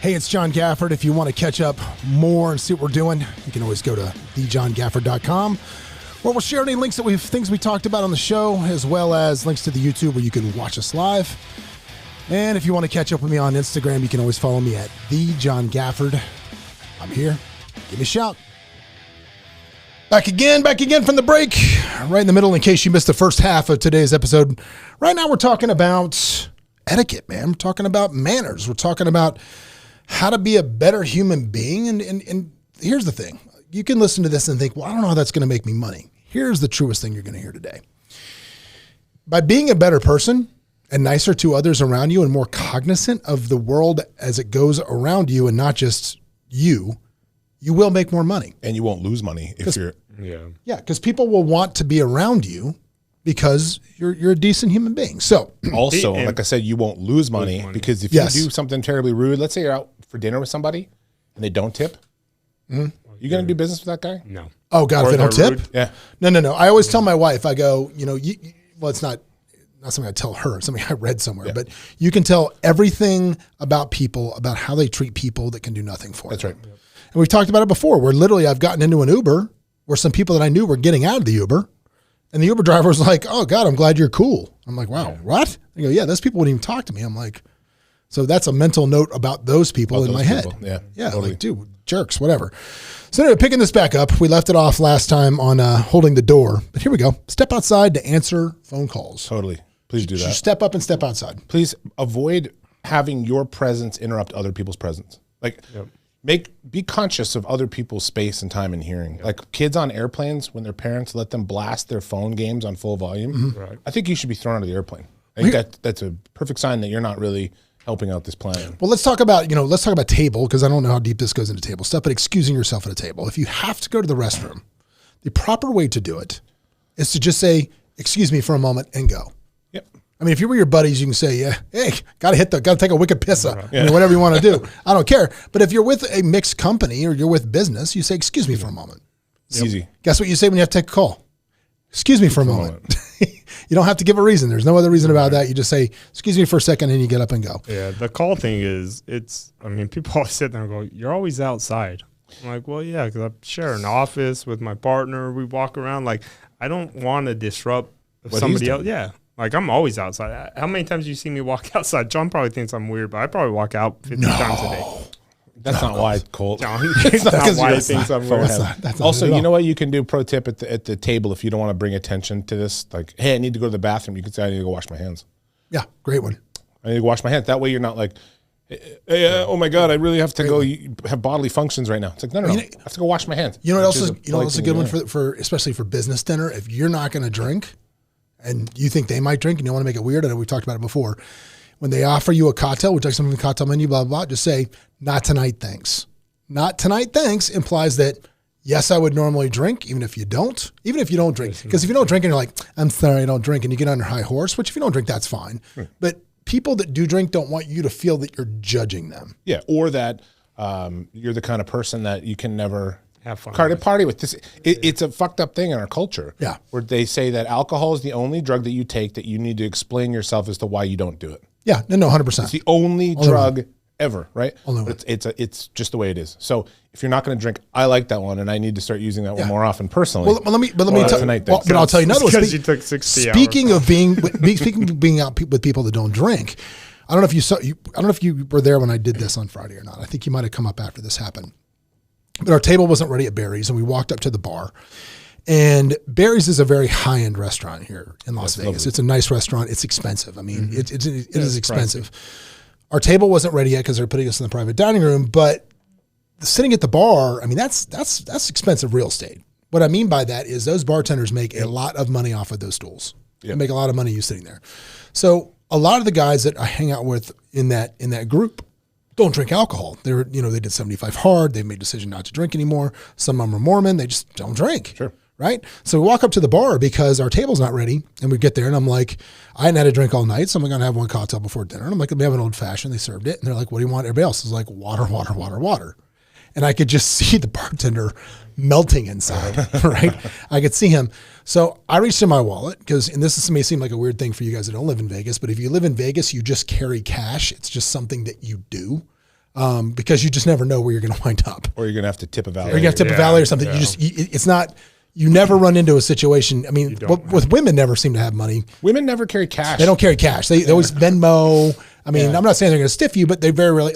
Hey, it's John Gafford. If you want to catch up more and see what we're doing, you can always go to thejohngafford.com, where we'll share any links that things we talked about on the show, as well as links to the YouTube where you can watch us live. And if you want to catch up with me on Instagram, you can always follow me at thejohngafford. I'm here. Give me a shout. Back again from the break, right in the middle in case you missed the first half of today's episode. Right now we're talking about etiquette, man. We're talking about manners. We're talking about how to be a better human being. And here's the thing. You can listen to this and think, well, I don't know how that's going to make me money. Here's the truest thing you're going to hear today. By being a better person and nicer to others around you and more cognizant of the world as it goes around you and not just you will make more money. And you won't lose money if you're... Yeah, because people will want to be around you because you're a decent human being. So also, like I said, you won't lose money because if you do something terribly rude, let's say you're out for dinner with somebody and they don't tip, you going to do business with that guy? No. Oh, God, if they don't tip? Rude? Yeah. No. I always tell my wife, I go, well, it's not something I tell her, something I read somewhere, but you can tell everything about people, about how they treat people that can do nothing for them. That's right. Yep. And we've talked about it before, where literally I've gotten into an Uber where some people that I knew were getting out of the Uber, and the Uber driver was like, oh, God, I'm glad you're cool. I'm like, wow, what? They go, yeah, those people wouldn't even talk to me. I'm like, so that's a mental note about those people in my head. Yeah, totally. Like, dude, jerks, whatever. So anyway, picking this back up, we left it off last time on holding the door, but here we go. Step outside to answer phone calls. Totally. Please do that. Step up and step outside. Please avoid having your presence interrupt other people's presence. Like, be conscious of other people's space and time and hearing. Like kids on airplanes, when their parents let them blast their phone games on full volume, I think you should be thrown out of the airplane. I think that's a perfect sign that you're not really helping out this plan. Well, let's talk about table, because I don't know how deep this goes into table stuff, but excusing yourself at a table. If you have to go to the restroom, the proper way to do it is to just say, excuse me for a moment and go. I mean, if you were your buddies, you can say, hey, gotta take a wicked piss up. I mean, whatever you want to do. I don't care. But if you're with a mixed company or you're with business, you say, excuse me for a moment. It's easy. Guess what you say when you have to take a call? Excuse me for a moment. You don't have to give a reason. There's no other reason about that. You just say, excuse me for a second, and you get up and go. Yeah, the call thing people always sit there and go, you're always outside. I'm like, well, yeah, because I share an office with my partner. We walk around. Like, I don't want to disrupt somebody else. Yeah. Like, I'm always outside. How many times do you see me walk outside? John probably thinks I'm weird, but I probably walk out 50 times a day. That's not why, Colt. John, that's not why he thinks I'm weird. Also, you know what you can do, pro tip at the table, if you don't want to bring attention to this, like, hey, I need to go to the bathroom. You can say, I need to go wash my hands. Yeah, great one. I need to go wash my hands. That way you're not like, hey, oh my God, I really have to go have bodily functions right now. It's like, no, I have to go wash my hands. You know what else is a good one for especially for business dinner? If you're not going to drink, and you think they might drink and you don't want to make it weird, and we've talked about it before, when they offer you a cocktail, which is something from the cocktail menu, blah, blah, blah, just say, not tonight, thanks. Not tonight, thanks implies that, yes, I would normally drink, even if you don't drink. Because if you don't drink and you're like, I'm sorry, I don't drink, and you get on your high horse, which if you don't drink, that's fine. But people that do drink don't want you to feel that you're judging them. Yeah, or that you're the kind of person that you can never have fun. Party with this. It's a fucked up thing in our culture. Yeah. Where they say that alcohol is the only drug that you take that you need to explain yourself as to why you don't do it. Yeah. No, 100%. It's the only drug ever, right? But it's just the way it is. So if you're not going to drink, I like that one, and I need to start using that one more often personally. Well, let me tell you. But I'll tell you another one. Because you took 60 speaking of being out with people that don't drink, I don't know if you were there when I did this on Friday or not. I think you might have come up after this happened. But our table wasn't ready at Barry's, and we walked up to the bar. And Barry's is a very high-end restaurant here in Las Vegas. Lovely. It's a nice restaurant. It's expensive. I mean, it is expensive. Our table wasn't ready yet because they're putting us in the private dining room. But sitting at the bar, I mean, that's expensive real estate. What I mean by that is those bartenders make a lot of money off of those stools. They make a lot of money you sitting there. So a lot of the guys that I hang out with in that group don't drink alcohol. They did 75 hard. They made a decision not to drink anymore. Some of them are Mormon. They just don't drink. Sure. Right? So we walk up to the bar because our table's not ready, and we get there, and I'm like, I hadn't had a drink all night, so I'm going to have one cocktail before dinner. And I'm like, let me have an old fashioned. They served it, and they're like, what do you want? Everybody else is like, water, water, water, water. And I could just see the bartender melting inside, right? I could see him. So I reached in my wallet and this may seem like a weird thing for you guys that don't live in Vegas, but if you live in Vegas, you just carry cash. It's just something that you do. because you just never know where you're going to wind up. Or you're going to have to tip a valet. Or you're going to tip a valet or something. You just, it's not, you never run into a situation. I mean, with women never seem to have money. Women never carry cash. They don't carry cash. They always Venmo. I mean, I'm not saying they're going to stiff you, but they very rarely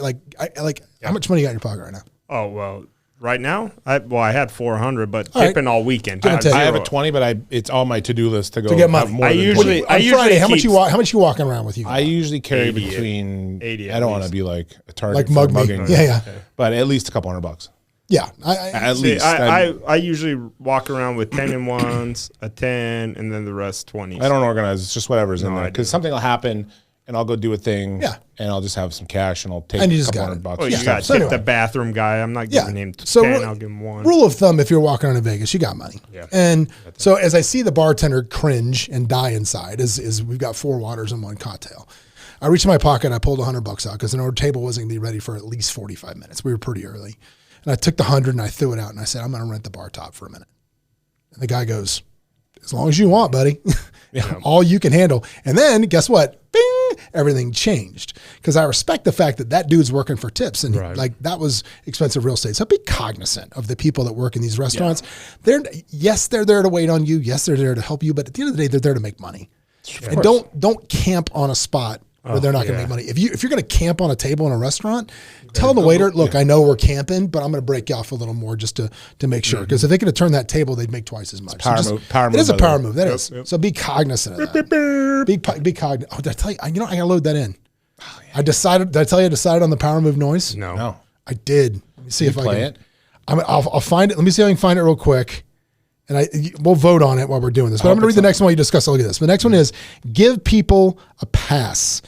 how much money you got in your pocket right now? Oh, well, right now, I had 400, but tipping all weekend. I have a 20, but it's on my to-do list to go get money. More Friday, how much you walking around with you? I usually carry between 80. I don't want to be like a target like for mugging. mugging. Yeah. But at least a couple $100. Yeah, at least. I usually walk around with 10 and ones, a 10, and then the rest 20s. I don't organize. It's just whatever's in there because do. something will happen. And I'll go do a thing, and I'll just have some cash, and I'll take a couple $100. Oh, you got to tip the bathroom guy. I'm not giving him 10. I'll give him 1. Rule of thumb: if you're walking around in Vegas, you got money. Yeah. And so, as I see the bartender cringe and die inside, is we've got 4 waters and 1 cocktail. I reached in my pocket. I pulled $100 out because our table wasn't going to be ready for at least 45 minutes. We were pretty early, and I took the 100 and I threw it out, and I said, "I'm going to rent the bar top for a minute." And the guy goes, "As long as you want, buddy." All you can handle. And then guess what? Bing! Everything changed because I respect the fact that dude's working for tips and that was expensive real estate. So be cognizant of the people that work in these restaurants. They're there to wait on you. Yes, they're there to help you. But at the end of the day, they're there to make money. And don't camp on a spot where they're not going to make money. If you're going to camp on a table in a restaurant, tell the waiter, look, I know we're camping, but I'm going to break you off a little more just to make sure. Because if they could have turned that table, they'd make twice as much. Power move. It is a power move. That is. So be cognizant of that. Be cognizant. Oh, did I tell you? I got to load that in. Oh, yeah. Did I tell you I decided on the power move noise? No. I did. Let me see if I play can. It. I'll find it. Let me see if I can find it real quick. And we'll vote on it while we're doing this. But I'm going to read the next one while you discuss. Look at this. The next one is give people a pass.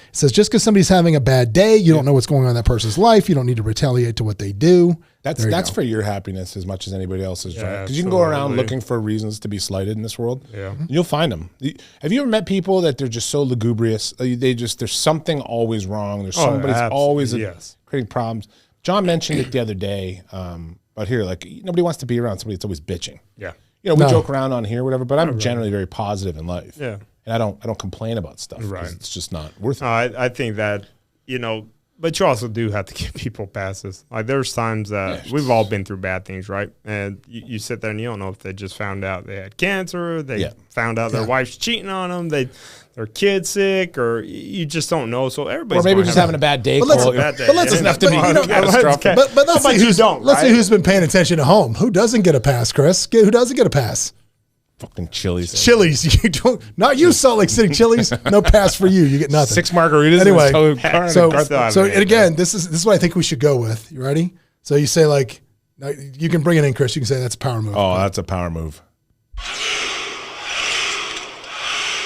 It says just because somebody's having a bad day, you don't know what's going on in that person's life. You don't need to retaliate to what they do. That's for your happiness as much as anybody else's, right? Because you can go around looking for reasons to be slighted in this world. Yeah, you'll find them. Have you ever met people that they're just so lugubrious? There's something always wrong. There's somebody's always creating problems. John mentioned it the other day. But here, like nobody wants to be around somebody that's always bitching. Yeah, we joke around on here, whatever. But I'm generally very positive in life. Yeah. And I don't complain about stuff. Right. It's just not worth it. I think that, but you also do have to give people passes. Like there's times that we've all been through bad things, right? And you sit there and you don't know if they just found out they had cancer, they found out their wife's cheating on them, their kid's sick, or you just don't know. So everybody's just having a bad day. But let's doesn't have to be catastrophic. But let's see who's been paying attention at home. Who doesn't get a pass, Chris? Who doesn't get a pass? Fucking Chili's. You don't. Not you, Salt Lake City Chili's. No pass for you. You get nothing. 6 margaritas. Anyway, so and again, this is what I think we should go with. You ready? So you say you can bring it in, Chris. You can say that's a power move. Oh, that's a power move.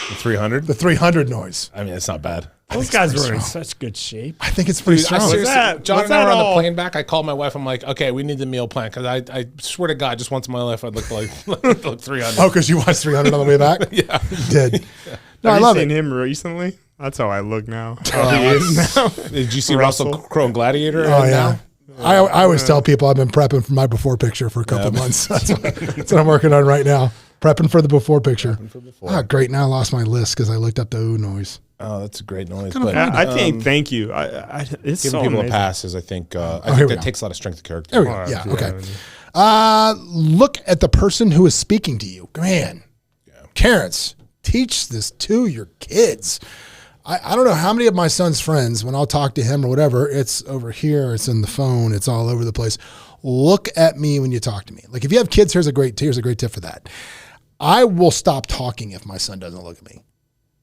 The 300. The 300 noise. I mean, it's not bad. Those guys were in such good shape. I think it's pretty strong. John and I were on the plane back. I called my wife. I'm like, okay, we need the meal plan because I swear to God, just once in my life, I'd look like 300. Oh, because you watched 300 on the way back? Yeah, you did. No, Have I love you seen it. him recently? That's how I look now. Did you see Russell Crowe in Gladiator? Oh yeah. I always tell people I've been prepping for my before picture for a couple months. That's what I'm working on right now. Prepping for the before picture. Great. Now I lost my list because I looked up the ooh noise. Oh, that's a great noise. I think thank you. It's giving so people amazing. a pass I think that takes a lot of strength of character. There we go. Yeah. Okay. Look at the person who is speaking to you. Man, parents, teach this to your kids. I don't know how many of my son's friends, when I'll talk to him or whatever, it's over here, it's in the phone, it's all over the place. Look at me when you talk to me. Like if you have kids, here's a great tip for that. I will stop talking if my son doesn't look at me.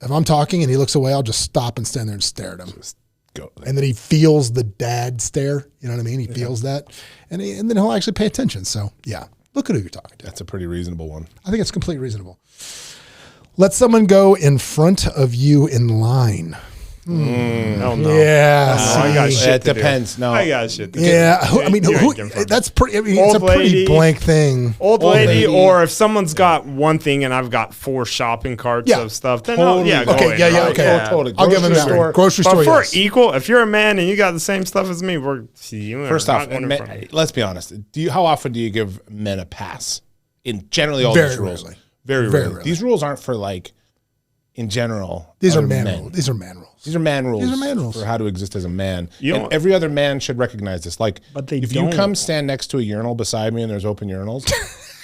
If I'm talking and he looks away, I'll just stop and stand there and stare at him. Just go. And then he feels the dad stare. You know what I mean? He feels that. And then he'll actually pay attention. So, yeah, look at who you're talking to. That's a pretty reasonable one. I think it's completely reasonable. Let someone go in front of you in line. Hell no. Yeah. I got shit to depends. do. No. I got shit to do. Yeah. I mean, that's pretty, it's a pretty blank thing. Old lady, or if someone's got one thing and I've got 4 shopping carts of stuff, then go in. Totally. I'll give them that one. Grocery store, But for equal, if you're a man and you got the same stuff as me, First off, let's be honest. How often do you give men a pass? In generally all these rules. Very rarely. These rules aren't for like in general. These are other man men. rules. These are man rules. These are man rules. These are man rules for how to exist as a man. You And know- every other man should recognize this. Like, But they if don't. you come stand next to a urinal beside me and there's open urinals,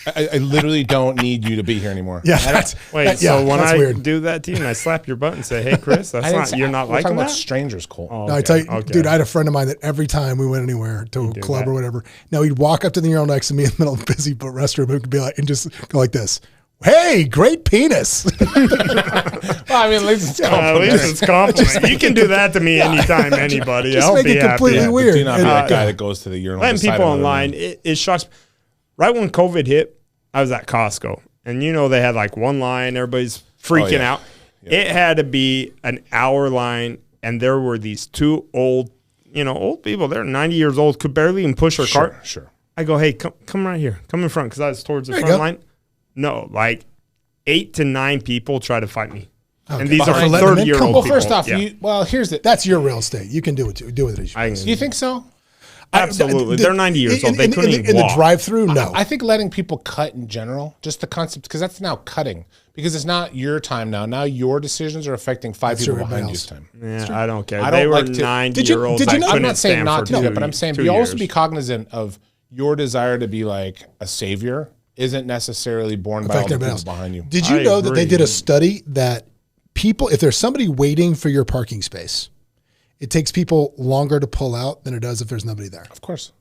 I literally don't need you to be here anymore. Yeah, And Wait, so when that's I weird. do that to you and I slap your butt and say, "Hey, Chris, I that's didn't not say- you're not we're liking talking that." about strangers, Cole. Oh, No, I tell you, okay. dude, I had a friend of mine that every time we went anywhere to a do club that. or whatever, now he'd walk up to the urinal next to me in the middle of a busy restroom and be like, and just go like this. Hey, great penis. Well, I mean, at least it's At least it's compliment. You can do that to me anytime, anybody. Just I'll make be it happy. completely but weird. do not be And, that guy yeah. that goes to the urinal. Letting beside people another online, man. it shocks. Right when COVID hit, I was at Costco, and they had like one line. Everybody's freaking yeah. out. It had to be an hour line, and there were these two old people. They're 90 years old, could barely even push their cart. Sure. I go, hey, come right here. Come in front, because I was towards the There you front go. line. No, like 8 to 9 people try to fight me. Okay. And these are Behind them in? 30-year-old Well, people. first off, Yeah. here's the. That's your real estate. You can do it. Do with it. I- You think so? Absolutely. They're 90 years old. They couldn't even in the walk. drive-through. No, I think letting people cut in general, just the concept, because that's now cutting. Because it's not your time now. Now your decisions are affecting 5 That's people true, behind everybody you's else. time. Yeah, I don't care. I They don't were like to- 90-year-olds. did you know- I'm couldn't not saying stand not for to do that, two- but I'm saying 2 be also years. be cognizant of your desire to be like a savior isn't necessarily borne by all affect the everybody people else. behind you. Did you I know that they agree. did a study that people, if there's somebody waiting for your parking space, it takes people longer to pull out than it does if there's nobody there. Of course.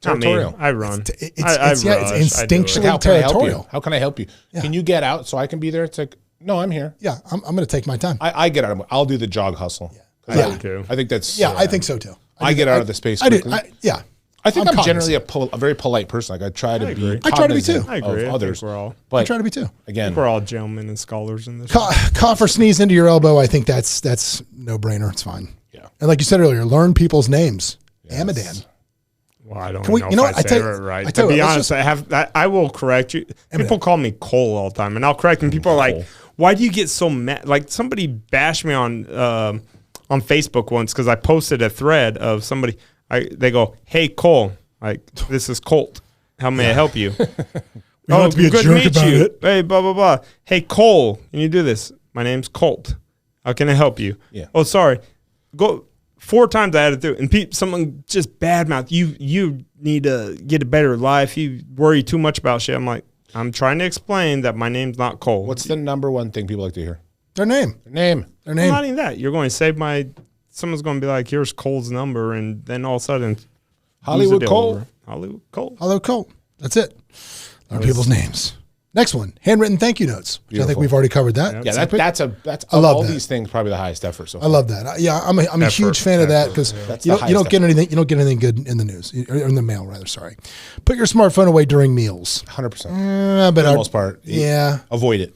Not me. Territorial. I run. It's I it's rush. I do it. instinctually How can I help you? territorial. How can I help you? Can you get out so I can be there? It's like, no, I'm here. Yeah, I'm going to take my time. I get out. I'll do the jog hustle. Yeah. do too. I think that's. Yeah, I think so too. I get out of the space I do. quickly. Yeah. I think I'm cognizant. generally a very polite person. Like I try to be. agree. I try to be too. cognizant I agree. Of I others. think we're all, I But try to be too. again, we're all gentlemen and scholars in this. Cough or sneeze into your elbow. I think that's no brainer. It's fine. Yeah. And like you said earlier, learn people's names. Amidan. Well, I don't Can we- know you know if what? I I say tell it you- right. I tell To you be what, honest, I will correct you. People call me Cole all the time, and I'll correct them. People are like, Cole. "Why do you get so mad?" Like somebody bashed me on Facebook once because I posted a thread of somebody. They go, "Hey Cole, like this is Colt. How may I help you?" don't have to be a good jerk to meet about you. it. Hey, blah blah blah. Hey Cole, can you do this? My name's Colt. How can I help you? Yeah. Oh, sorry. Go 4 times I had it through, and someone just badmouth you. You need to get a better life. You worry too much about shit. I'm like, I'm trying to explain that my name's not Cole. what's the number one thing people like to hear? Their name. Their name. Their Well, name. not even that. You're going to save my. Someone's going to be like, "Here's Cole's number," and then all of a sudden, Hollywood lose the deal Cole. over. Hollywood Cole. Hello, Colt. That's it. Learn people's names. Next one, handwritten thank you notes. Which I think Beautiful. we've already covered that. Yeah, that's of love all that. these things probably the highest effort. So I love that. I'm a huge fan of that because That's you the don't highest get anything. You don't get anything good in the news or in the mail, rather. Sorry. Put your smartphone away during meals. 100%. But For the most part, yeah. avoid it.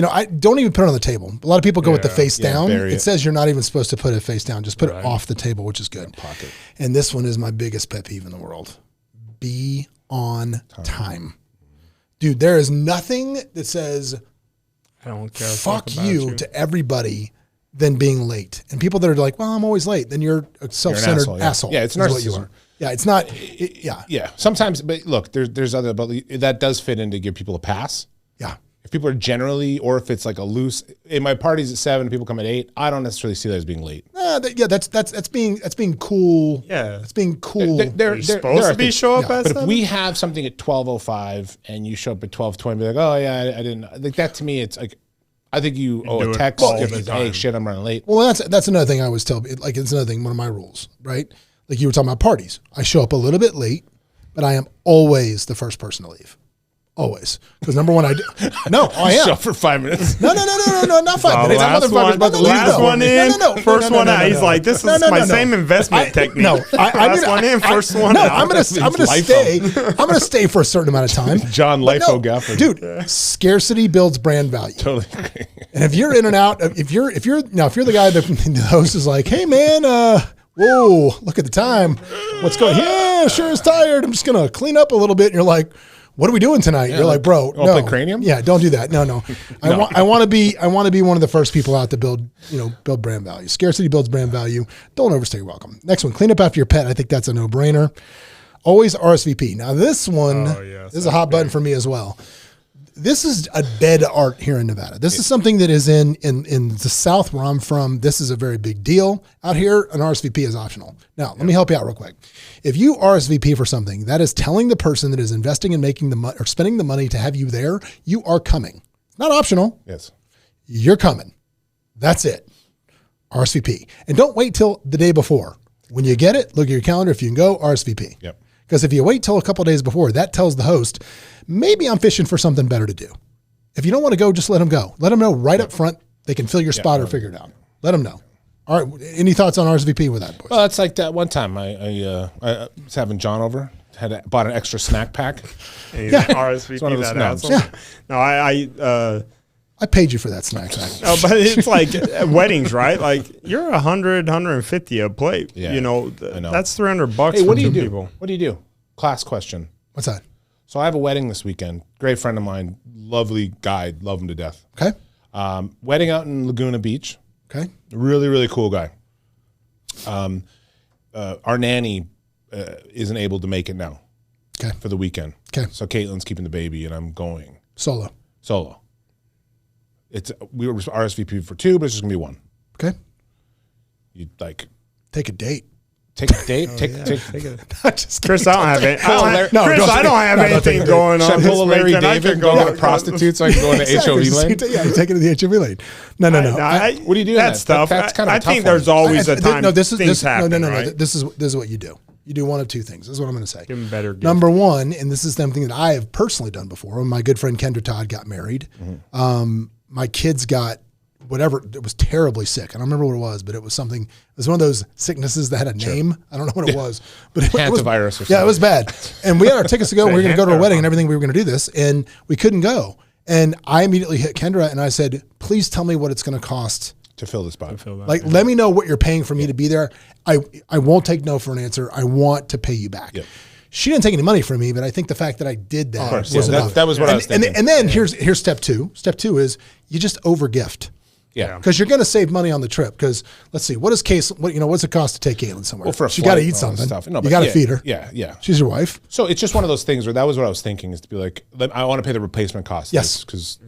I don't even put it on the table. A lot of people go with the face down. bury It it. says you're not even supposed to put it face down. Just put it off the table, which is good. Pocket. And this one is my biggest pet peeve in the world. Be on time. Dude, there is nothing that says I don't care. fuck you to everybody than being late. And people that are like, well, I'm always late, then you're a self-centered asshole, yeah. asshole. Yeah, it's is what you narcissism. are. Yeah, it's not. Yeah. Yeah, sometimes, but look, there's other, but that does fit in to give people a pass. Yeah. If people are generally, or if it's like a loose, in my party's at 7, people come at 8. I don't necessarily see that as being late. That's being cool. Yeah. That's being cool. You're supposed to be show up at But if 7? we have something at 12:05 and you show up at 12:20, be like, oh yeah, I didn't. Like that to me, it's like, I think you owe do a it text. all If the it's, hey, time. shit, I'm running late. Well, that's another thing I always tell. Like it's another thing. One of my rules, right? Like you were talking about parties. I show up a little bit late, but I am always the first person to leave. Always, because number one, I am. Show up for 5 minutes. No, not 5 minutes. That motherfucker's about to leave. last No. one in, No. first one out. He's like, this is my same investment technique. No, last one in, first one out. I'm gonna stay. I'm gonna stay for a certain amment of time. John But Lifo Gafford. dude. Scarcity builds brand value. Totally agree. And if you're in and out, if you're the guy that the host is like, hey man, whoa, look at the time. What's going? Yeah, sure is tired. I'm just gonna clean up a little bit. And you're like, what are we doing tonight? You're like, bro, I'll no. play Cranium? Yeah, don't do that. No. I want to be one of the first people out to build brand value. Scarcity builds brand value. Don't overstay your welcome. Next one, clean up after your pet. I think that's a no-brainer. Always RSVP. Now this one, this is a hot button for me as well. this is a dead art here in Nevada. This is something that is in the South where I'm from. This is a very big deal. Out here, an RSVP is optional. Now, let me help you out real quick. If you RSVP for something, that is telling the person that is investing in making the money or spending the money to have you there, you are coming. Not optional. Yes. You're coming. That's it. RSVP. And don't wait till the day before. When you get it, look at your calendar. If you can go, RSVP. Yep. Because if you wait till a couple of days before, that tells the host, maybe I'm fishing for something better to do. If you don't want to go, just let them go. Let them know right up front. They can fill your spot or figure it out. Let them know. All right. Any thoughts on RSVP with that, boys? Well, it's like that one time I was having John over, bought an extra snack pack. Yeah. RSVP that asshole. Yeah. No, I paid you for that snack. no, but it's like weddings, right? Like you're 100, 150 a plate. Yeah, you know, I know. that's $300 Hey, for what do you two do? people. What do you do? Class question. What's that? So I have a wedding this weekend. Great friend of mine, lovely guy, love him to death. Okay. Wedding out in Laguna Beach. Okay. Really, really cool guy. Our nanny isn't able to make it now. Okay. For the weekend. Okay. So Caitlin's keeping the baby, and I'm going Solo. We were RSVP for 2, but it's just gonna be 1. Okay. You like Take a date. take a date. take Take it. Just Chris, I don't have it. No, Chris, don't I don't have anything going Should on. I pull a this Larry weekend. I David could go go to a prostitute so I can go into Exactly. HOV lane? Yeah, you take it to the HOV lane. No. What do you do? That's tough. That's kind of I a tough think there's one. always a time this is things happen, no. right? This is what you do. You do one of two things. This is what I'm going to say. Give him better gift. Number one, and this is something that I have personally done before. When my good friend Kendra Todd got married, my kids got whatever. It was terribly sick. I don't remember what it was, but it was something. It was one of those sicknesses that had a name. I don't know what it was, but it was Hantavirus or something. Yeah, it was bad. And we had our tickets to go. We were going to go to a wedding and everything. We were going to do this, and we couldn't go. And I immediately hit Kendra and I said, "Please tell me what it's going to cost." To fill the spot. Like, let me know what you're paying for me to be there. I won't take no for an answer. I want to pay you back. Yep. She didn't take any money from me, but I think the fact that I did that was enough. That was what I was thinking. And then here's step 2. Step 2 is you just over gift. Yeah. Because you're going to save money on the trip. Because let's see, what's it cost to take Caitlin somewhere? Well, for a she got to flight eat and all that something. stuff. No, you got to feed her. Yeah. She's your wife. So it's just one of those things where that was what I was thinking is to be like, I want to pay the replacement cost. Yes. Because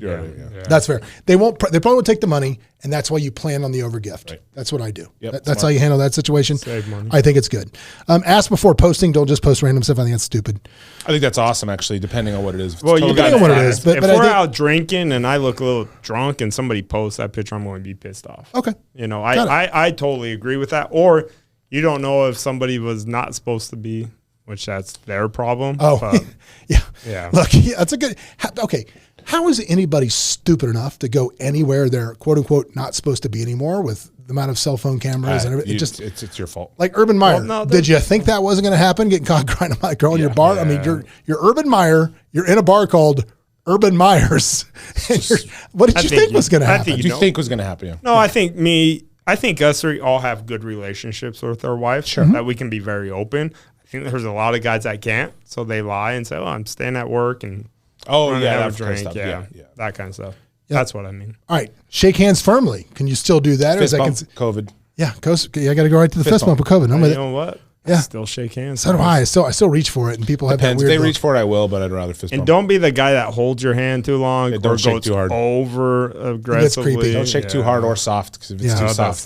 That's fair. They probably won't take the money, and that's why you plan on the overgift. Right. That's what I do. Yep, That's how you handle that situation. Save money. I think it's good. Ask before posting. Don't just post random stuff. I think that's stupid. I think that's awesome, actually, depending on what it is. Well, you Depending got on what it is, but if I we're think- out drinking and I look a little drunk and somebody posts that picture, I'm going to be pissed off. Okay. You know, I totally agree with that. Or you don't know if somebody was not supposed to be, which that's their problem. Oh, but yeah. Look, that's a good. Okay. How is anybody stupid enough to go anywhere they're quote unquote not supposed to be anymore with the amount of cell phone cameras and everything? It's your fault. Like Urban Meyer. Well, no, did you think that wasn't going to happen? Getting caught grinding my girl in your bar? I mean, you're Urban Meyer. You're in a bar called Urban Myers. And what did you think was going to happen? What do you think was going to happen? Yeah. No, I think us three all have good relationships with our wives. Sure. That we can be very open. I think there's a lot of guys that can't, so they lie and say, "Oh, I'm staying at work and have a drink." Yeah, that kind of stuff. Yep. That's what I mean. All right, shake hands firmly. Can you still do that? Fist bump, COVID. Yeah, I got to go right to the fist bump with COVID. I'm with you know what? Yeah. Still shake hands. So do I. I still reach for it, and people have Depends. that If weird they look. reach for it, I will, but I'd rather fist bump. And don't be the guy that holds your hand too long or don't shake goes too hard. over aggressively. creepy. Don't shake too hard or soft, because if it's too soft,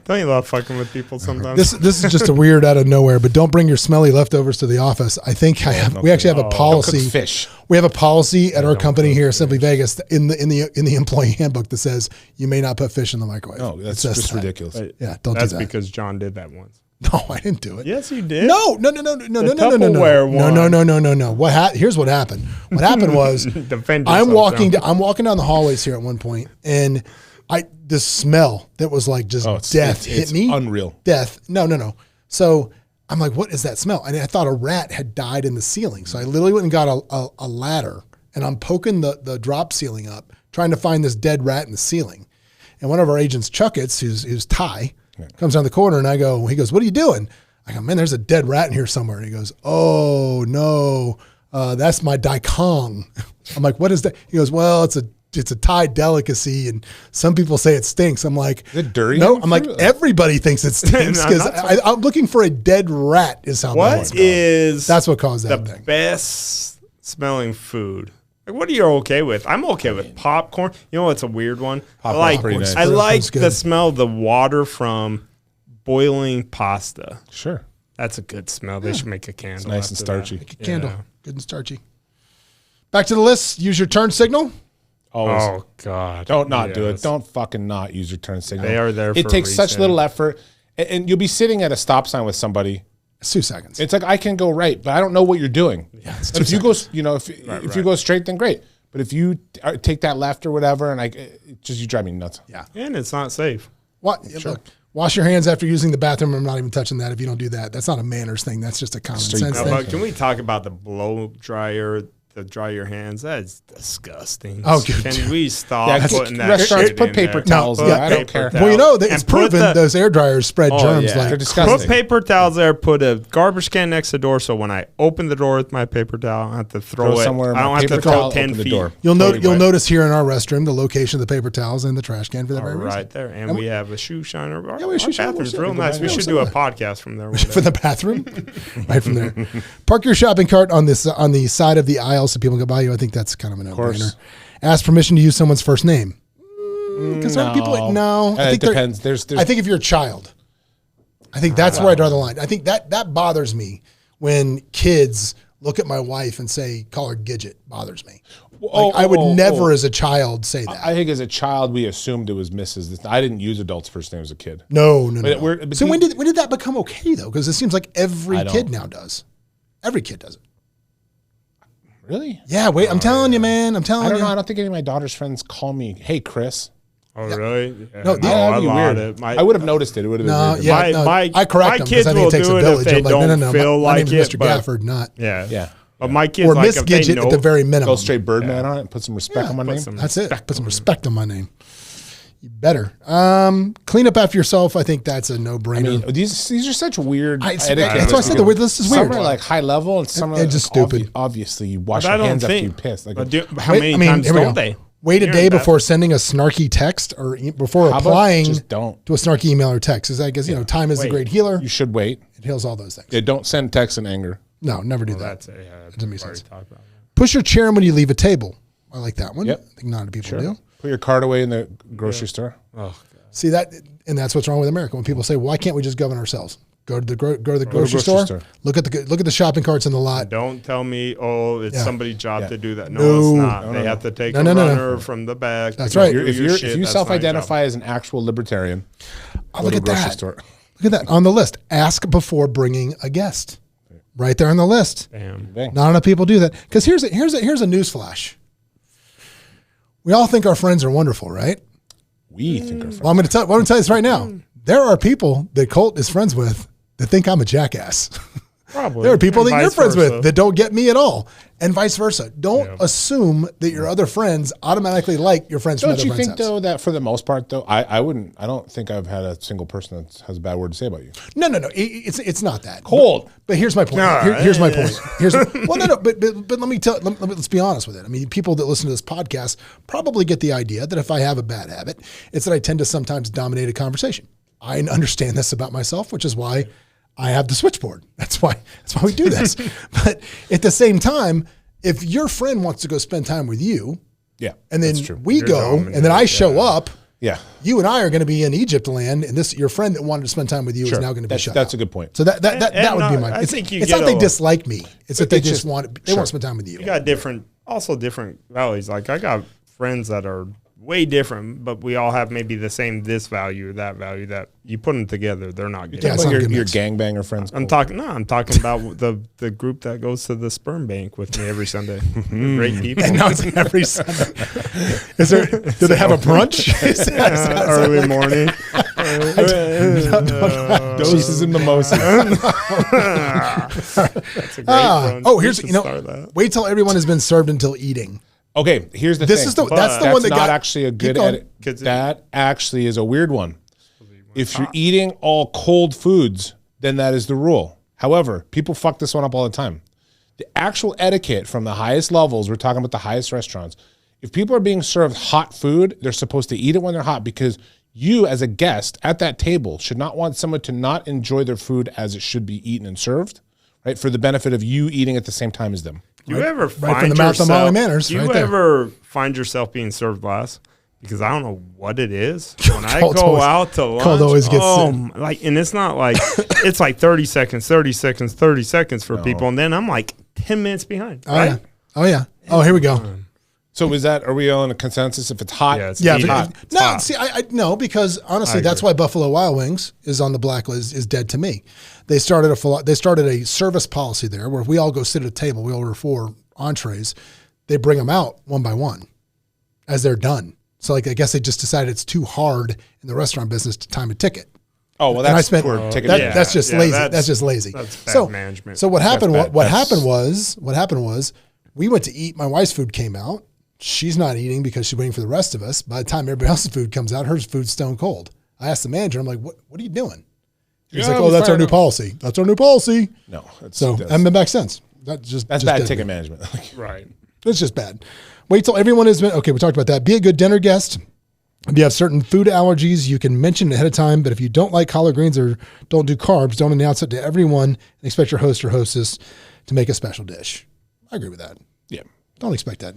don't you love fucking with people sometimes? This is just a weird out of nowhere, but don't bring your smelly leftovers to the office. I think we actually have a policy. Don't cook fish. We have a policy at our company here, Simply Vegas, in the employee handbook that says you may not put fish in the microwave. No, that's just ridiculous. Yeah, don't do that. That's because John did that once. No, I didn't do it. Yes, you did. No. Here's what happened. What happened was I'm walking down the hallways here at one point, and this smell that was like just death hit me. Unreal. Death. No. So I'm like, what is that smell? And I thought a rat had died in the ceiling. So I literally went and got a ladder, and I'm poking the drop ceiling up, trying to find this dead rat in the ceiling. And one of our agents, Chuckets, who's Thai, comes down the corner, and he goes, "What are you doing?" I go, "Man, there's a dead rat in here somewhere." And he goes, "Oh no, that's my daikong." I'm like, "What is that?" He goes, "Well, it's a Thai delicacy, and some people say it stinks." I'm like, "Is it durian?" No, I'm like, everybody thinks it stinks because I'm looking for a dead rat. Is how what is that's what caused that the thing. best smelling food Like, what are you okay with? I'm okay with popcorn. You know, it's a weird one. Popcorn's pretty nice. I like Popcorn's good. the smell of the water from boiling pasta. Sure. That's a good smell. They should make a candle. It's nice and after starchy. that. Make a candle. Good and starchy. Back to the list. Use your turn signal. Always. Oh, God. Don't not do it. Yes. Don't fucking not use your turn signal. They are there for It takes a such reason. little effort. And you'll be sitting at a stop sign with somebody. It's 2 seconds. It's like, I can go right, but I don't know what you're doing. Yeah, it's But if you go, you know, if you go right. straight, then great. But if you take that left or whatever, and you drive me nuts. Yeah. And it's not safe. What? Look, wash your hands after using the bathroom. I'm not even touching that if you don't do that. That's not a manners thing. That's just a common sense Now, thing. but can we talk about the blow dryer to dry your hands? That's disgusting. Oh, good. Can we stop Yeah, putting that restaurants shit put in paper there? towels Put there. I don't paper care. towels. Well, you know, it's And put proven those air dryers spread germs yeah. like They're disgusting. Put paper towels there. Put a garbage can next to the door, so when I open the door with my paper towel, I have to throw it somewhere. I don't have to Paper throw towel, it 10 open the feet. door. You'll Totally wet. notice here in our restroom the location of the paper towels and the trash can for that very reason. Right there, and we have a shoe shiner. we have a shoe shiner. Bathroom's Yeah, real we go nice. back We there. should do a podcast from there. One For day. the bathroom, right from there. Park your shopping cart on the side of the aisle so people can buy you. I think that's kind of a no-brainer. Ask permission to use someone's first name. Because some people, no. I think It depends. There's I think if you're a child, I think that's where I draw the line. I think that bothers me when kids look at my wife and say, call her Gidget. Bothers me. I would never as a child say that. I think as a child we assumed it was Mrs. I didn't use adults' first name as a kid. No. But So when did that become okay though? Because it seems like every I don't. kid now does. Every kid does it. Really? Yeah, wait, I'm telling you, man. I'm telling I don't you. know. I don't think any of my daughter's friends call me, "Hey, Chris." Oh, really? Yeah, No, Yeah, that'd be allowed weird. it. I would have noticed it. It would have been No, weird. yeah, I correct them because kids I think will it takes do a it if village. they I'm like, no, don't feel my like name is it, Mr. but- Gafford, not. Yeah. Yeah. But my kids Or like Miss if they Gidget know, at the very minimum. Go straight Birdman on it and put some respect on my name. That's it. Put some respect on my name. You better. Clean up after yourself. I think that's a no-brainer. These are such weird. That's etiquette. why I said the list is weird. Some are like high level, and some are It's just stupid. Obviously, you wash But your I hands don't after you think. piss. Like, But how many times here we don't go. they? Wait a You're day in bed. before sending a snarky text or before How about replying just don't? to a snarky email or text. Is I guess, time is the Wait. great healer. you should wait. It heals all those things. Yeah, don't send text in anger. No, never do that. That's it. Yeah, doesn't make we've already sense. talked about that. Push your chair when you leave a table. I like that one. Yep. I think not a lot of people do. Put your card away in the grocery store. Oh, God. See that, and that's what's wrong with America. When people say, "Why can't we just govern ourselves? Go to the grocery grocery store. store. Look at the shopping carts in the lot. Don't tell me, it's Yeah. somebody's job Yeah. to do that. No. No, it's not. No, they no, have to take No, a no, no, no. runner from the back. That's to right. do If your you shit, that's my self-identify job. as an actual libertarian, Oh, go look to a at grocery that. store. Look at that on the list. Ask before bringing a guest. Right there on the list. Damn. Bang. Not enough people do that. Because here's a news flash. We all think our friends are wonderful, right? We think our Well, I'm going to tell you this right now. There are people that Colt is friends with that think I'm a jackass. Probably. There are people And that you're vice friends versa. with that don't get me at all, and vice versa. Don't assume that your other friends automatically like your friends from Don't other you friends' think house. though that for the most part though, I don't think I've had a single person that has a bad word to say about you. No. It's not that. Cold. But here's my point. Here's my point. But let's be honest with it. I mean, people that listen to this podcast probably get the idea that if I have a bad habit, it's that I tend to sometimes dominate a conversation. I understand this about myself, which is why I have the switchboard. That's why we do this. But at the same time, if your friend wants to go spend time with you, Yeah, and then that's true. we go, and then I show up, Yeah, you and I are going to be in Egypt land, and your friend that wanted to spend time with you is now going to be shut That's out. a good point. So that would be my. I think you it's get not they a- dislike me. It's that they it's just just- want to spend time with you. You got different values. Like I got friends that are way different, but we all have maybe the same value, that you put them together, they're not good. Yeah, it's Well, not a your good mix. gangbanger friends. I'm talking about the group that goes to the sperm bank with me every Sunday. They're great people. And now it's every Sunday. Is there? Do they have a brunch? Is that- Early morning. doses and mimosas. That's a great brunch. Oh, We here's should start that. wait till everyone has been served until eating. Okay, here's the This thing. is that's the one that not got actually a good going. edit. That actually is a weird one. If you're eating all cold foods, then that is the rule. However, people fuck this one up all the time. The actual etiquette from the highest levels, we're talking about the highest restaurants. If people are being served hot food, they're supposed to eat it when they're hot because you as a guest at that table should not want someone to not enjoy their food as it should be eaten and served. right? For the benefit of you eating at the same time as them. You ever Right from the mouth of Molly Manners, you right there. ever find yourself being served last? Because I don't know what it is. When I Colt go always- out to lunch, Colt always gets like, and it's not like, it's like 30 seconds for people. And then I'm like 10 minutes behind. Oh, right? yeah. Oh, yeah. Oh, here we go. So are we on a consensus? If it's hot, Yeah, it's Yeah, hot. but, no, see, I no, because honestly, that's why Buffalo Wild Wings is on the blacklist, is dead to me. They started a service policy there where if we all go sit at a table, we order 4 entrees, they bring them out one by one as they're done. So like, I guess they just decided it's too hard in the restaurant business to time a ticket. Oh, well, And that's I spent, that's just lazy. That's just lazy. That's bad so, management. So what happened? That's bad. What happened was we went to eat. My wife's food came out. She's not eating because she's waiting for the rest of us. By the time everybody else's food comes out, her food's stone cold. I asked the manager, I'm like, what are you doing? He's like, oh, that's our new policy. That's our new policy. No. So I haven't been back since. That's bad dead ticket me. management. Right. It's just bad. Wait till everyone has been, okay, we talked about that. Be a good dinner guest. If you have certain food allergies, you can mention it ahead of time. But if you don't like collard greens or don't do carbs, don't announce it to everyone and expect your host or hostess to make a special dish. I agree with that. Yeah. Don't expect that.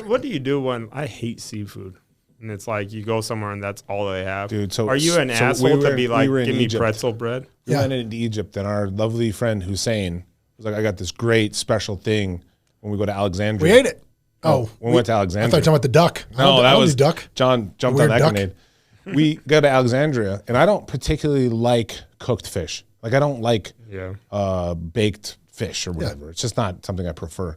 What do you do when I hate seafood? And it's like you go somewhere and that's all they have. Dude, are you an asshole to be like, give me pretzel bread? We went into Egypt, and our lovely friend Hussein was like, I got this great special thing when we go to Alexandria. We ate it. We went to Alexandria. I thought you were talking about the duck. No, that was duck. John jumped on that grenade. We go to Alexandria, and I don't particularly like cooked fish. Like, I don't like baked fish or whatever. Yeah. It's just not something I prefer.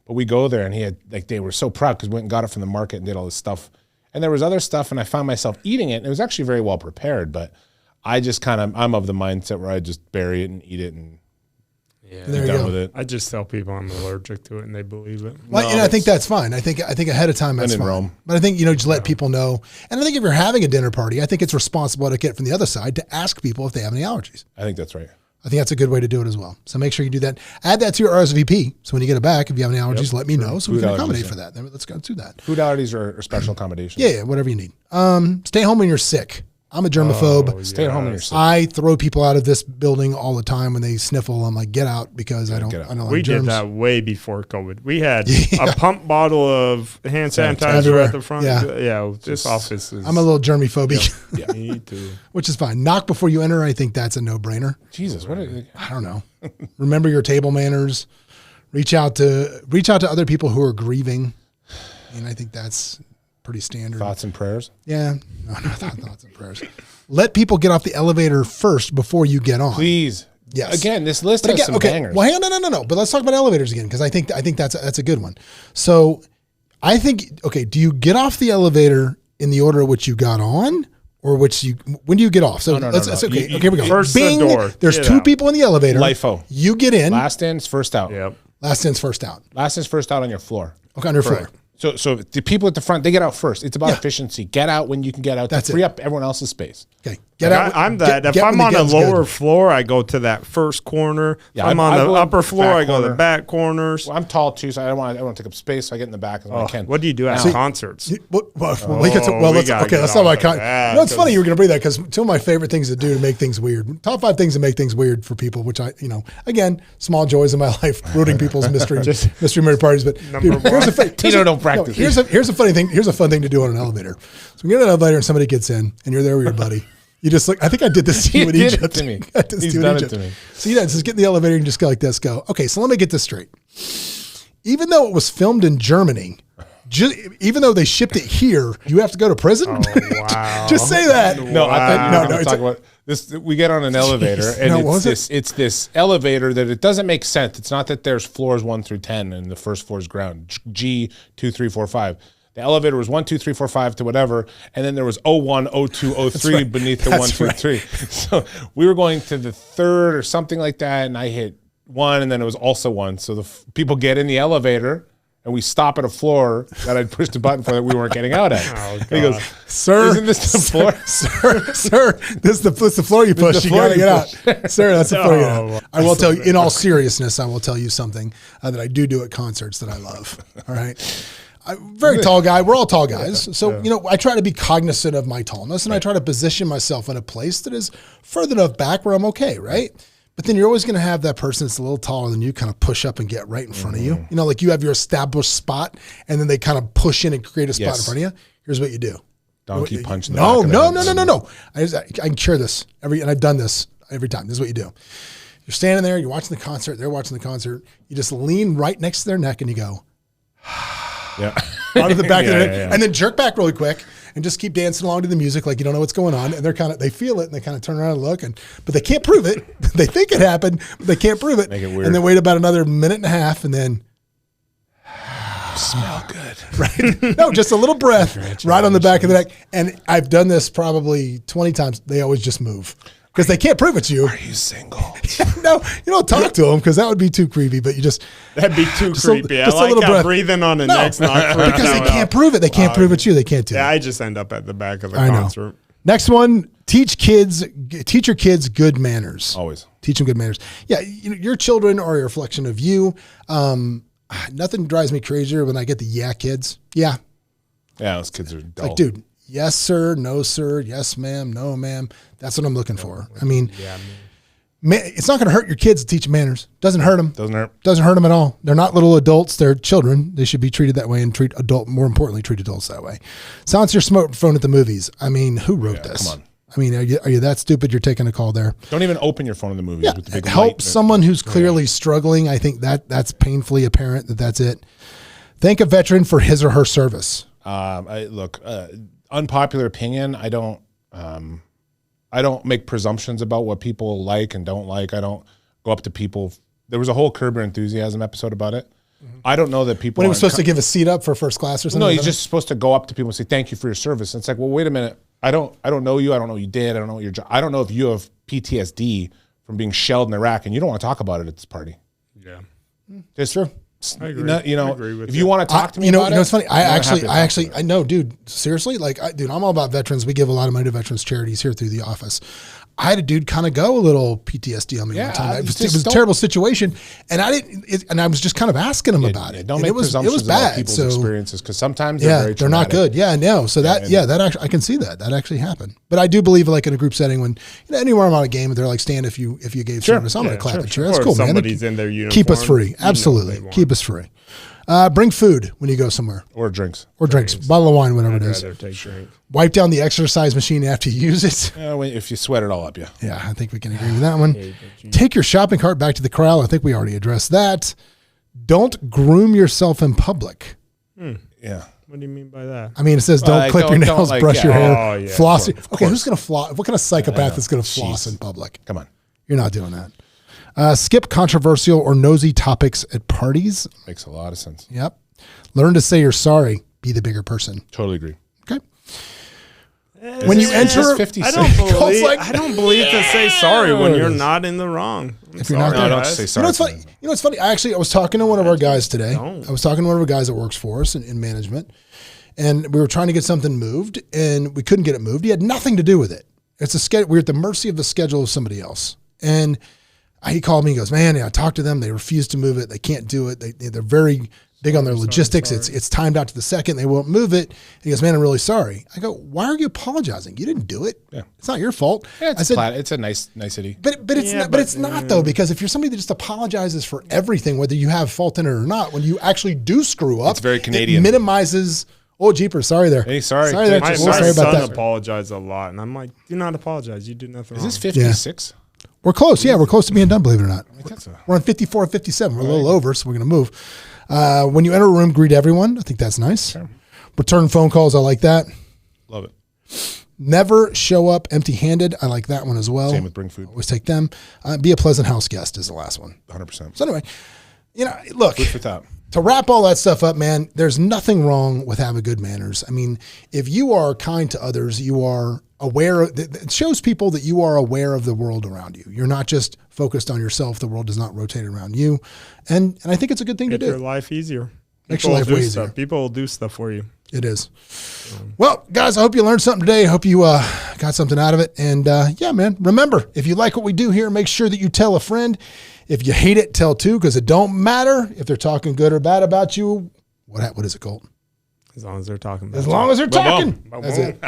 But we go there, and he had, like, they were so proud because we went and got it from the market and did all this stuff. And there was other stuff, and I found myself eating it, and it was actually very well prepared. But I just I'm of the mindset where I just bury it and eat it and be done with it. I just tell people I'm allergic to it, and they believe it. Well, and I think that's fine. I think ahead of time that's fine. Rome. But I think, just let people know. And I think if you're having a dinner party, I think it's responsible etiquette from the other side to ask people if they have any allergies. I think that's right. I think that's a good way to do it as well. So make sure you do that. Add that to your RSVP. So when you get it back, if you have any allergies, let me know so we can accommodate for that. Then let's go do that. Food allergies are special accommodations. Yeah, whatever you need. Stay home when you're sick. I'm a germaphobe. Stay at home when you're sick. I throw people out of this building all the time when they sniffle. I'm like, get out because I don't like we germs. did that way before COVID. We had a pump bottle of hand sanitizer everywhere. at the front. Yeah, this office is. I'm a little germy phobic. Yeah, me too. Which is fine. Knock before you enter. I think that's a no-brainer. Jesus, I don't know. Remember your table manners. Reach out to other people who are grieving. And I think that's pretty standard. Thoughts and prayers? Yeah. No, thoughts and prayers. Let people get off the elevator first before you get on. Please. Yes. Again, this list has some bangers. Well, hang on, no. But let's talk about elevators again because I think that's a good one. So I think, do you get off the elevator in the order in which you got on? Or when do you get off? So no. Okay, here we go. First the door. There's two people in the elevator. LIFO. You get in. Last in's first out. Yep. Last in's first out. Last in's first out on your floor. Okay, on your floor. So the people at the front, they get out first. It's about efficiency. Get out when you can get out to free up everyone else's space. Okay. Get out. I'm that. If I'm on the lower floor, I go to that first corner. Yeah, if I'm on the upper floor, I go to corner. the back corners. Well, I'm tall too, so I don't want to take up space. So I get in the back as I can. What do you do at concerts? Let's talk about concerts. It's funny you were going to bring that because two of my favorite things to do to make things weird. Top 5 things to make things weird for people, which I, again, small joys in my life, ruining people's mystery murder parties. But dude, don't practice. Here's a funny thing. Here's a fun thing to do on an elevator. So we get in an elevator and somebody gets in, and you're there with your buddy. You just look. I think I did this to you in Egypt. It to me. He's done it to me. So just get in the elevator and just go like this. Go. Okay. So let me get this straight. Even though it was filmed in Germany, even though they shipped it here, you have to go to prison. Oh, wow. Just say that. No, I thought you were going to talk about this. We get on an elevator, and it's this elevator that it doesn't make sense. It's not that there's floors 1 through 10, and the first floor is ground. G 2, 3, 4, 5. The elevator was 1, 2, 3, 4, 5 to whatever, and then there was 01, 02, 03 beneath the 1, 2, 3. So we were going to the third or something like that, and I hit 1, and then it was also 1. So the people get in the elevator, and we stop at a floor that I'd pushed a button for that we weren't getting out at. Oh, God. He goes, "Sir, isn't this the floor? Sir, this is the floor you push. You gotta get out, sir. That's the floor you get out." I will tell you, in all seriousness, I will tell you something that I do at concerts that I love. All right. Very tall guy. We're all tall guys. So, I try to be cognizant of my tallness and I try to position myself in a place that is further enough back where I'm okay, right? But then you're always going to have that person that's a little taller than you kind of push up and get right in front of you. You know, like you have your established spot and then they kind of push in and create a spot in front of you. Here's what you do. Donkey punch in the No. back of I can cure this and I've done this every time. This is what you do. You're standing there, you're watching the concert, they're watching the concert. You just lean right next to their neck and you go, out of the back of their neck, and then jerk back really quick and just keep dancing along to the music like you don't know what's going on. And they feel it and they kind of turn around and look, but they can't prove it. They think it happened, but they can't prove it. Make it weird. And then wait about another minute and a half and then smell good. Right? No, just a little breath right on the back of the neck. And I've done this probably 20 times. They always just move. Because they can't prove it to you. Are you single? No, you don't talk to them because that would be too creepy. But you just that'd be too creepy. I just a like little how breath. breathing on the neck's not because they can't prove it. They can't prove it to you. They can't do it. Yeah, I just end up at the back of the I know. concert. Next one: teach your kids good manners. Always teach them good manners. Yeah, your children are a reflection of you. Nothing drives me crazier when I get the kids. Yeah, those kids are dull. like, dude. Yes, sir. No, sir. Yes, ma'am. No, ma'am. That's what I'm looking for. I mean, it's not going to hurt your kids to teach them manners. Doesn't hurt them. Doesn't hurt them at all. They're not little adults. They're children. They should be treated that way and more importantly, treat adults that way. Silence your smartphone at the movies. I mean, who wrote this? Come on. I mean, are you that stupid? You're taking a call there. Don't even open your phone in the movies. Yeah. With the big Help light. someone who's clearly struggling. I think that's painfully apparent that's it. Thank a veteran for his or her service. Unpopular opinion. I don't make presumptions about what people like and don't like. I don't go up to people. There was a whole Curb Your Enthusiasm episode about it. I don't know that people. When he was supposed to give a seat up for first class or something. No, he's just supposed to go up to people and say thank you for your service. And it's like, well, wait a minute. I don't know you. I don't know what you did. I don't know what your job. I don't know if you have PTSD from being shelled in Iraq and you don't want to talk about it at this party. Yeah, it's true. I agree. I agree with if you want to talk to me, about it, it's funny. I know, dude. Seriously, dude, I'm all about veterans. We give a lot of money to veterans charities here through the office. I had a dude kind of go a little PTSD on me one time. It was a terrible situation, and I was just kind of asking him about it. Don't make presumptions about people's experiences because sometimes they're very traumatic. They're not good. Yeah, no. So that actually I can see that actually happened. But I do believe like in a group setting when anywhere I'm on a game, they're like stand if you gave service, I'm gonna clap at you. That's cool, man. Somebody's in their uniform. Keep us free. Absolutely, keep us free. Bring food when you go somewhere. Or drinks. Bottle of wine, whatever it is. Take drink. Wipe down the exercise machine after you use it. If you sweat it all up, yeah. Yeah, I think we can agree with that one. Take your shopping cart back to the corral. I think we already addressed that. Don't groom yourself in public. Yeah. What do you mean by that? I mean, it says don't clip your nails, brush your hair, floss. Okay, who's going to floss? What kind of psychopath is going to floss in public? Come on. You're not doing that. Skip controversial or nosy topics at parties. Makes a lot of sense. Yep. Learn to say you're sorry. Be the bigger person. Totally agree. Okay. When you enter, 56. I don't believe to say sorry when you're not in the wrong. If you're not there, don't say sorry. You know what's funny? I was talking to one of our guys today. I was talking to one of our guys that works for us in management, and we were trying to get something moved, and we couldn't get it moved. He had nothing to do with it. It's a schedule. We're at the mercy of the schedule of somebody else. And he called me. He goes, "Man, I talked to them. They refuse to move it. They can't do it. They're very big on their logistics. It's timed out to the second. They won't move it." And he goes, "Man, I'm really sorry." I go, "Why are you apologizing? You didn't do it. Yeah. It's not your fault." Yeah, it's a nicety. But it's not though, because if you're somebody that just apologizes for everything, whether you have fault in it or not, when you actually do screw up, it's very Canadian. It minimizes. Oh, jeepers, sorry there. Hey, sorry. Sorry My about son that. apologized a lot, and I'm like, do not apologize. You did nothing wrong. Is this 56? We're close. Yeah, we're close to being done, believe it or not. We're We're on 54, 57. We're a little over, so we're going to move. When you enter a room, greet everyone. I think that's nice. Sure. Return phone calls. I like that. Love it. Never show up empty-handed. I like that one as well. Same with bring food. Always take them. Be a pleasant house guest is the last one. 100%. So anyway, look. Food for thought. To wrap all that stuff up, man, there's nothing wrong with having good manners. I mean, if you are kind to others, you are aware. It shows people that you are aware of the world around you. You're not just focused on yourself. The world does not rotate around you. And I think it's a good thing to do. Make your life easier. Makes your life way easier. People will do stuff for you. It is. Well, guys, I hope you learned something today. I hope you got something out of it. And yeah, man, remember, if you like what we do here, make sure that you tell a friend. If you hate it, tell two, because it don't matter if they're talking good or bad about you. What is it, Colt? As long as they're talking about As long as they're talking. That's it.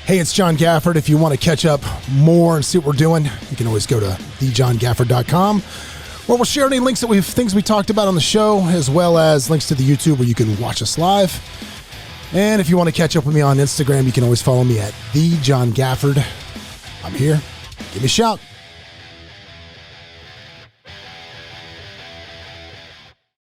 Hey, it's John Gafford. If you want to catch up more and see what we're doing, you can always go to thejohngafford.com, where we'll share any links that things we talked about on the show, as well as links to the YouTube where you can watch us live. And if you want to catch up with me on Instagram, you can always follow me at thejohngafford. I'm here. Give me a shout.